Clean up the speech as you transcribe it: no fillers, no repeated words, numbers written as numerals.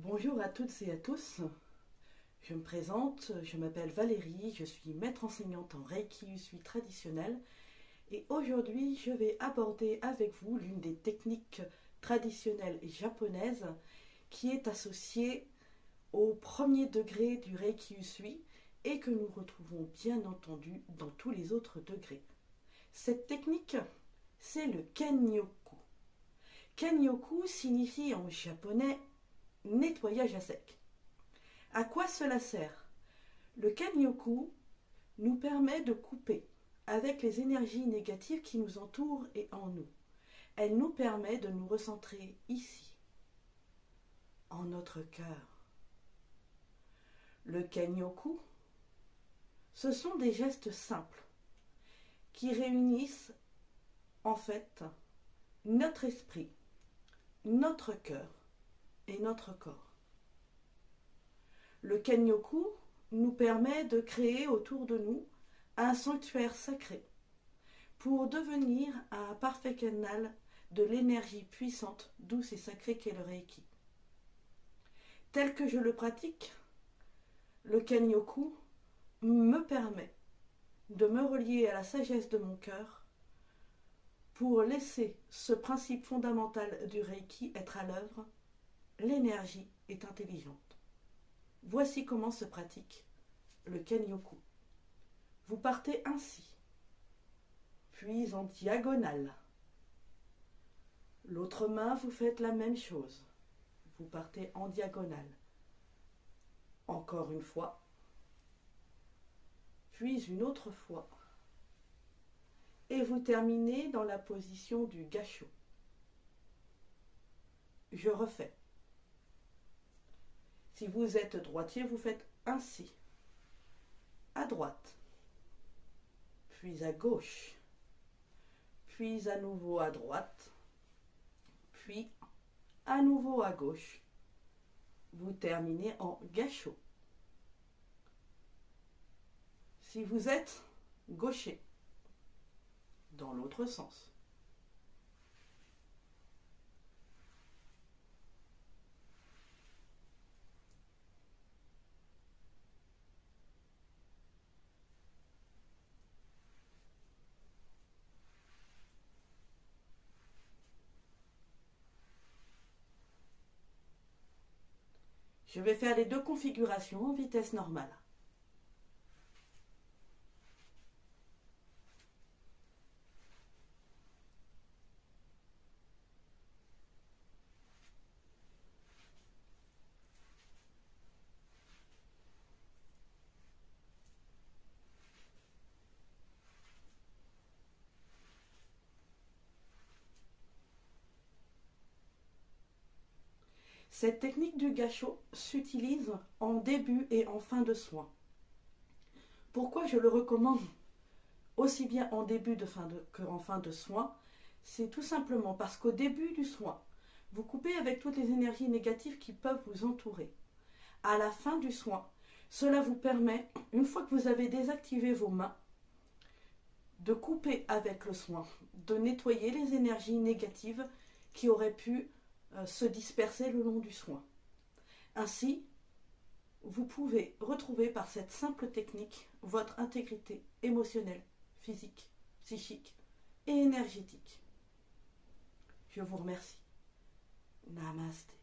Bonjour à toutes et à tous. Je me présente, je m'appelle Valérie, je suis maître enseignante en Reiki Usui traditionnel et aujourd'hui je vais aborder avec vous l'une des techniques traditionnelles japonaises qui est associée au premier degré du Reiki Usui et que nous retrouvons bien entendu dans tous les autres degrés. Cette technique, c'est le Kenyoku. Kenyoku signifie en japonais nettoyage à sec. À quoi cela sert? Le Kenyoku nous permet de couper avec les énergies négatives qui nous entourent et en nous. Elle nous permet de nous recentrer ici, en notre cœur. Le Kenyoku, ce sont des gestes simples qui réunissent en fait notre esprit, notre cœur et notre corps. Le Kenyoku nous permet de créer autour de nous un sanctuaire sacré pour devenir un parfait canal de l'énergie puissante, douce et sacrée qu'est le Reiki. Tel que je le pratique, le Kenyoku me permet de me relier à la sagesse de mon cœur pour laisser ce principe fondamental du Reiki être à l'œuvre. L'énergie est intelligente. Voici comment se pratique le Kenyoku. Vous partez ainsi, puis en diagonale. L'autre main, vous faites la même chose. Vous partez en diagonale. Encore une fois, puis une autre fois. Et vous terminez dans la position du gassho. Je refais. Si vous êtes droitier, vous faites ainsi. À droite, puis à gauche, puis à nouveau à droite, puis à nouveau à gauche. Vous terminez en gassho. Si vous êtes gaucher, dans l'autre sens. Je vais faire les deux configurations en vitesse normale. Cette technique du gassho s'utilise en début et en fin de soin. Pourquoi je le recommande aussi bien en début qu'en fin de soin? C'est tout simplement parce qu'au début du soin, vous coupez avec toutes les énergies négatives qui peuvent vous entourer. À la fin du soin, cela vous permet, une fois que vous avez désactivé vos mains, de couper avec le soin, de nettoyer les énergies négatives qui auraient pu se disperser le long du soin. Ainsi, vous pouvez retrouver par cette simple technique votre intégrité émotionnelle, physique, psychique et énergétique. Je vous remercie. Namasté.